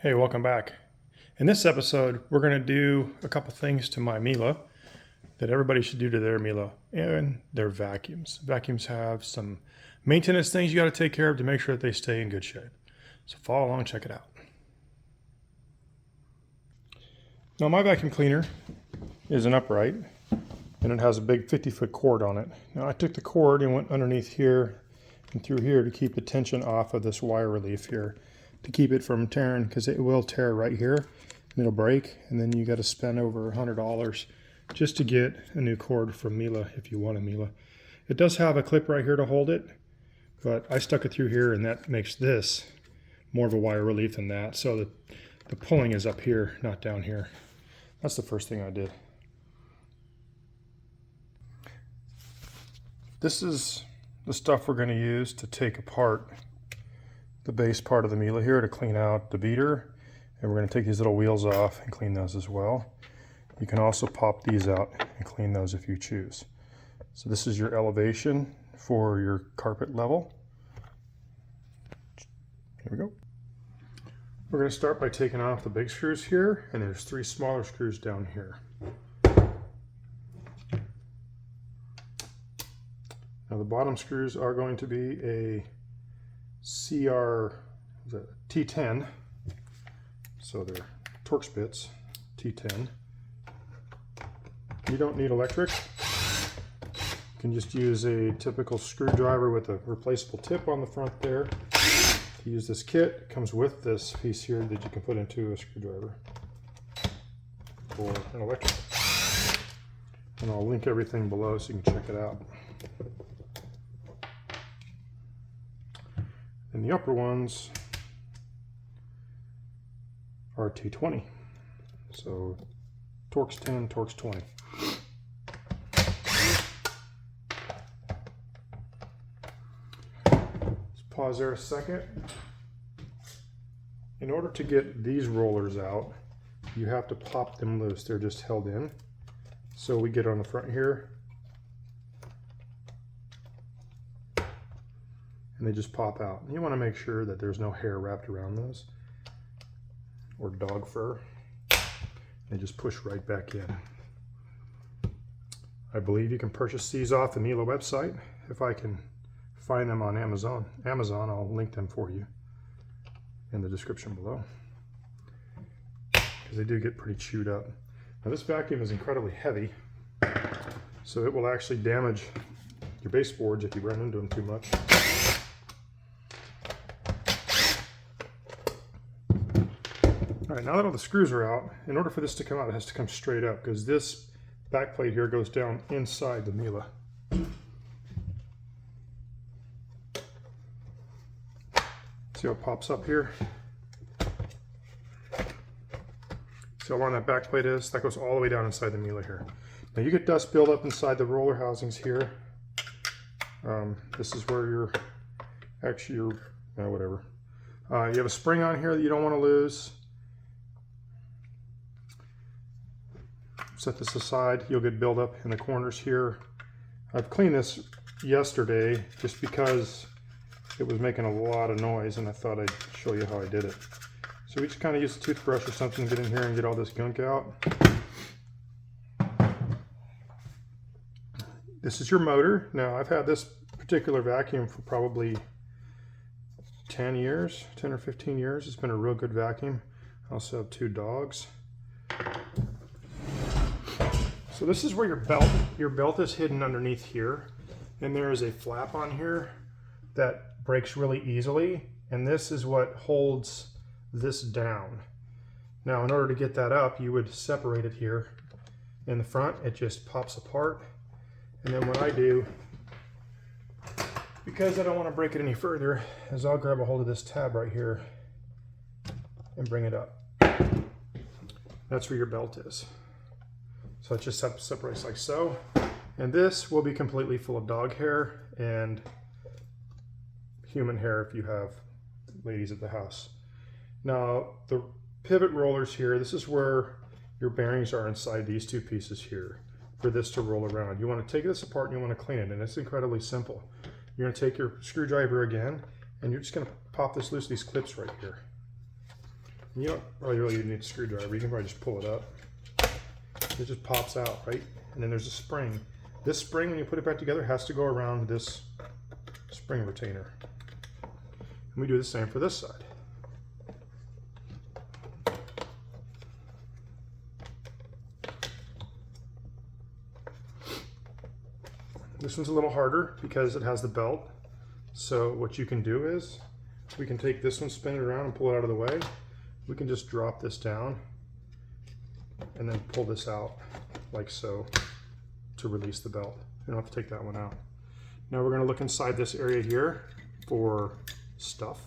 Hey, welcome back. In this episode, we're going to do a couple things to my Miele that everybody should do to their Miele and their vacuums. Vacuums have some maintenance things you got to take care of to make sure that they stay in good shape. So follow along, check it out. Now my vacuum cleaner is an upright and it has a big 50-foot cord on it. Now I took the cord and went underneath here and through here to keep the tension off of this wire relief here, to keep it from tearing, because it will tear right here and it'll break, and then you got to spend over $100 just to get a new cord from Miele if you want a Miele. It does have a clip right here to hold it, but I stuck it through here and that makes this more of a wire relief than that, so the pulling is up here, not down here. That's the first thing I did. This is the stuff we're going to use to take apart the base part of the Miele here to clean out the beater, and we're going to take these little wheels off and clean those as well. You can also pop these out and clean those if you choose. So this is your elevation for your carpet level. Here we go. We're going to start by taking off the big screws here, and there's 3 smaller screws down here. Now the bottom screws are going to be a T10, so they're Torx bits, T10. You don't need electric. You can just use a typical screwdriver with a replaceable tip on the front there. To use this kit, it comes with this piece here that you can put into a screwdriver or an electric. And I'll link everything below so you can check it out. And the upper ones are T20. So Torx 10, Torx 20. Let's pause there a second. In order to get these rollers out, you have to pop them loose. They're just held in. So we get on the front here, and they just pop out. You want to make sure that there's no hair wrapped around those or dog fur. They just push right back in. I believe you can purchase these off the Miele website. If I can find them on Amazon, I'll link them for you in the description below, because they do get pretty chewed up. Now this vacuum is incredibly heavy, so it will actually damage your baseboards if you run into them too much. All right, now that all the screws are out, in order for this to come out, it has to come straight up, because this back plate here goes down inside the Miele. See how it pops up here? See how long that back plate is? That goes all the way down inside the Miele here. Now you get dust buildup inside the roller housings here. This is where you're actually, whatever. You have a spring on here that you don't want to lose. Set this aside. You'll get buildup in the corners here. I've cleaned this yesterday just because it was making a lot of noise, and I thought I'd show you how I did it. So we just kind of use a toothbrush or something to get in here and get all this gunk out. This is your motor. Now I've had this particular vacuum for probably 10 years, 10 or 15 years. It's been a real good vacuum. I also have 2 dogs. So this is where your belt is hidden underneath here, and there is a flap on here that breaks really easily, and this is what holds this down. Now in order to get that up, you would separate it here in the front. It just pops apart, and then what I do, because I don't want to break it any further, is I'll grab a hold of this tab right here and bring it up. That's where your belt is. So it just separates like so. And this will be completely full of dog hair and human hair if you have ladies at the house. Now the pivot rollers here, this is where your bearings are inside these 2 pieces here for this to roll around. You want to take this apart and you want to clean it, and it's incredibly simple. You're going to take your screwdriver again, and you're just going to pop this loose, these clips right here. You don't really need a screwdriver. You can probably just pull it up. It just pops out, right? And then there's a spring. This spring, when you put it back together, has to go around this spring retainer. And we do the same for this side. This one's a little harder because it has the belt. So what you can do is, we can take this one, spin it around and pull it out of the way. We can just drop this down and then pull this out like so to release the belt. You don't have to take that one out. Now we're going to look inside this area here for stuff.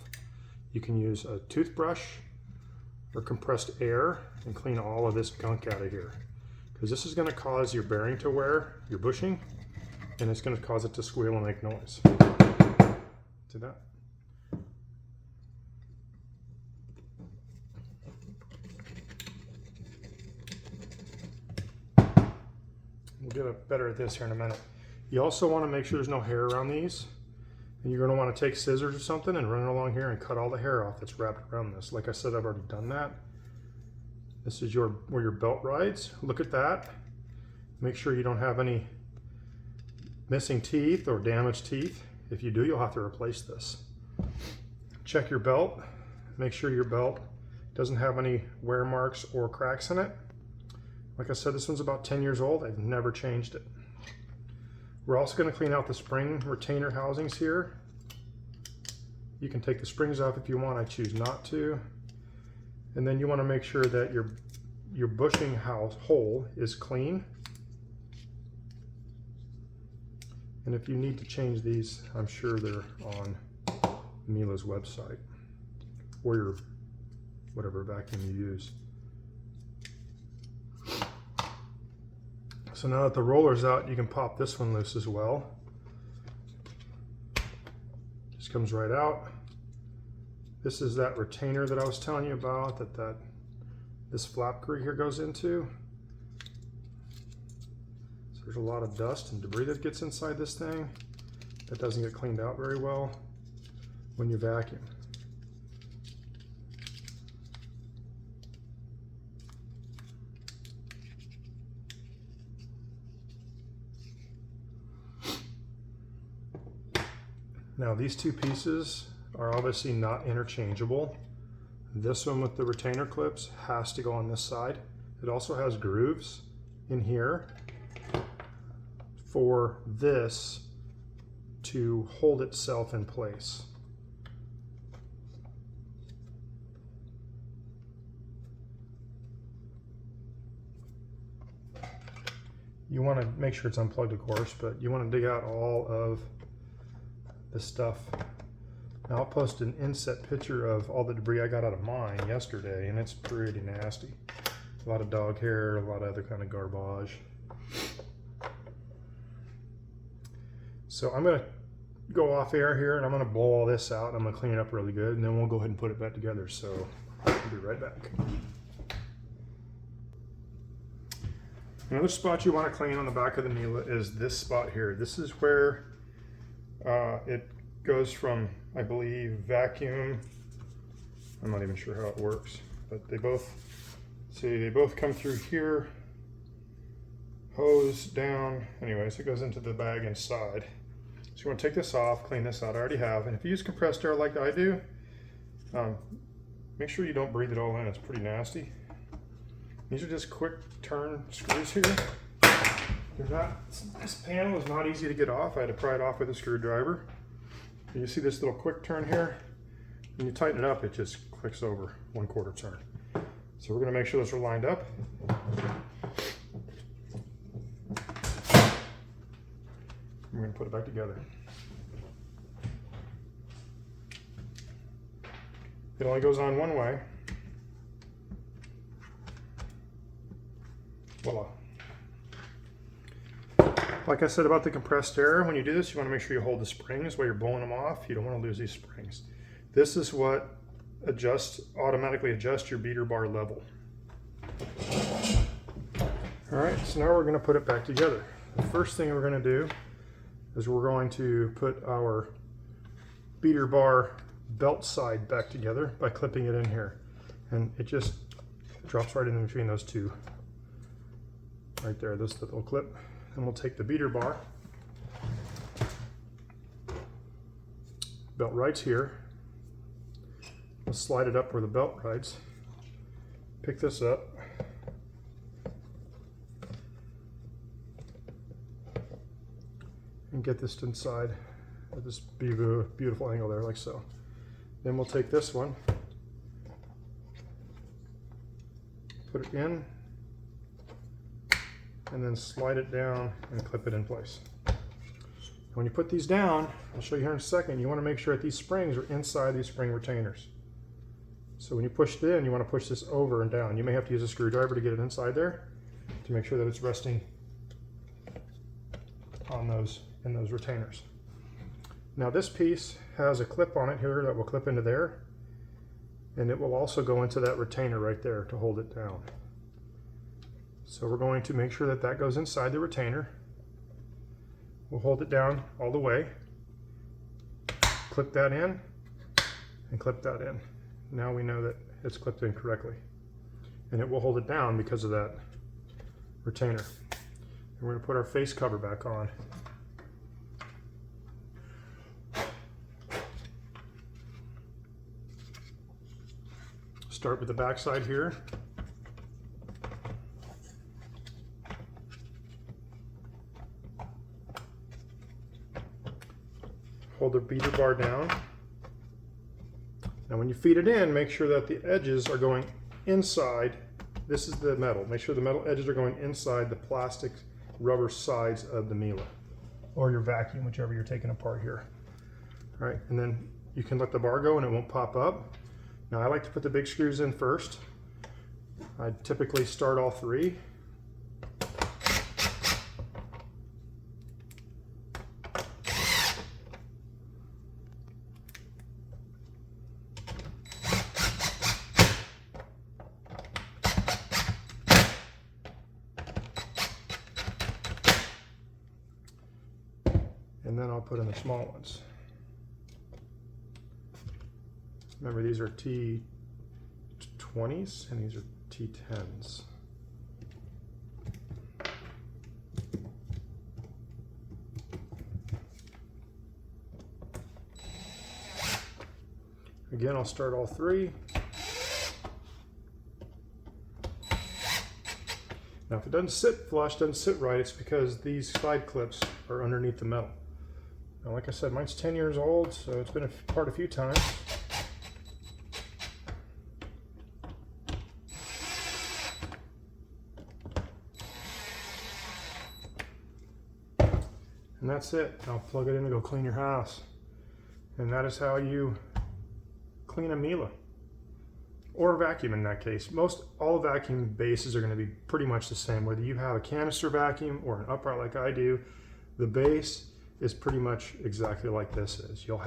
You can use a toothbrush or compressed air and clean all of this gunk out of here, because this is going to cause your bearing to wear, your bushing, and it's going to cause it to squeal and make noise. See that? We'll get better at this here in a minute. You also want to make sure there's no hair around these, and you're going to want to take scissors or something and run it along here and cut all the hair off that's wrapped around this. Like I said, I've already done that. This is where your belt rides. Look at that. Make sure you don't have any missing teeth or damaged teeth. If you do, you'll have to replace this. Check your belt. Make sure your belt doesn't have any wear marks or cracks in it. Like I said, this one's about 10 years old. I've never changed it. We're also going to clean out the spring retainer housings here. You can take the springs off if you want. I choose not to. And then you want to make sure that your bushing hole is clean. And if you need to change these, I'm sure they're on Miele's website or your whatever vacuum you use. So now that the roller's out, you can pop this one loose as well. Just comes right out. This is that retainer that I was telling you about that this flap screw here goes into. So there's a lot of dust and debris that gets inside this thing that doesn't get cleaned out very well when you vacuum. Now these two pieces are obviously not interchangeable. This one with the retainer clips has to go on this side. It also has grooves in here for this to hold itself in place. You want to make sure it's unplugged, of course, but you want to dig out all of this stuff. Now I'll post an inset picture of all the debris I got out of mine yesterday, and it's pretty nasty. A lot of dog hair, a lot of other kind of garbage. So I'm going to go off air here and I'm going to blow all this out. I'm going to clean it up really good, and then we'll go ahead and put it back together. So I'll be right back. Another spot you want to clean on the back of the Miele is this spot here. This is where it goes from, I believe, vacuum. I'm not even sure how it works, but they both come through here, hose down. Anyways, it goes into the bag inside. So you want to take this off, clean this out. I already have. And if you use compressed air like I do, make sure you don't breathe it all in. It's pretty nasty. These are just quick turn screws here. This panel is not easy to get off. I had to pry it off with a screwdriver. And you see this little quick turn here? When you tighten it up, it just clicks over 1/4 turn. So we're going to make sure those are lined up. We're going to put it back together. It only goes on one way. Voila. Like I said about the compressed air, when you do this, you want to make sure you hold the springs while you're blowing them off. You don't want to lose these springs. This is what automatically adjusts your beater bar level. All right, so now we're going to put it back together. The first thing we're going to do is we're going to put our beater bar belt side back together by clipping it in here. and it just drops right in between those two. Right there, this is the little clip. And we'll take the beater bar, belt rides here. We'll slide it up where the belt rides. Pick this up. And get this inside at this beautiful angle there, like so. Then we'll take this one, put it in, and then slide it down and clip it in place. When you put these down, I'll show you here in a second, you want to make sure that these springs are inside these spring retainers. So when you push it in, you want to push this over and down. You may have to use a screwdriver to get it inside there to make sure that it's resting on those, in those retainers. Now this piece has a clip on it here that will clip into there, and it will also go into that retainer right there to hold it down. So we're going to make sure that that goes inside the retainer. We'll hold it down all the way, clip that in, and clip that in. Now we know that it's clipped in correctly. And it will hold it down because of that retainer. And we're going to put our face cover back on. Start with the back side here. Hold the beater bar down. Now when you feed it in, make sure that the edges are going inside. This is the metal. Make sure the metal edges are going inside the plastic rubber sides of the Miele, or your vacuum, whichever you're taking apart here. All right, and then you can let the bar go and it won't pop up. Now I like to put the big screws in first. I typically start all three. And then I'll put in the small ones. Remember, these are T20s and these are T10s. Again, I'll start all three. Now, if it doesn't sit flush, doesn't sit right, it's because these side clips are underneath the metal. Now, like I said, mine's 10 years old, so it's been apart a few times. And that's it. Now plug it in and go clean your house. And that is how you clean a Miele. Or a vacuum in that case. All vacuum bases are going to be pretty much the same. Whether you have a canister vacuum or an upright like I do, the base is pretty much exactly like this is. You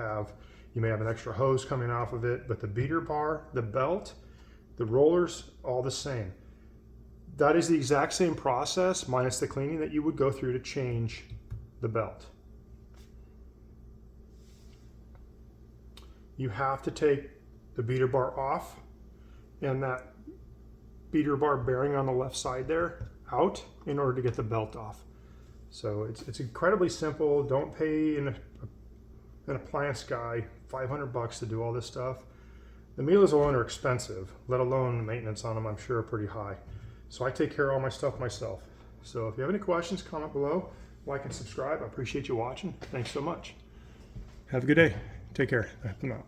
may have an extra hose coming off of it, but the beater bar, the belt, the rollers, all the same. That is the exact same process minus the cleaning that you would go through to change the belt. You have to take the beater bar off and that beater bar bearing on the left side there out in order to get the belt off. So it's incredibly simple. Don't pay an appliance guy $500 to do all this stuff. The Mieles alone are expensive, let alone the maintenance on them, I'm sure, are pretty high. So I take care of all my stuff myself. So if you have any questions, comment below, like and subscribe. I appreciate you watching. Thanks so much. Have a good day. Take care. I'm out.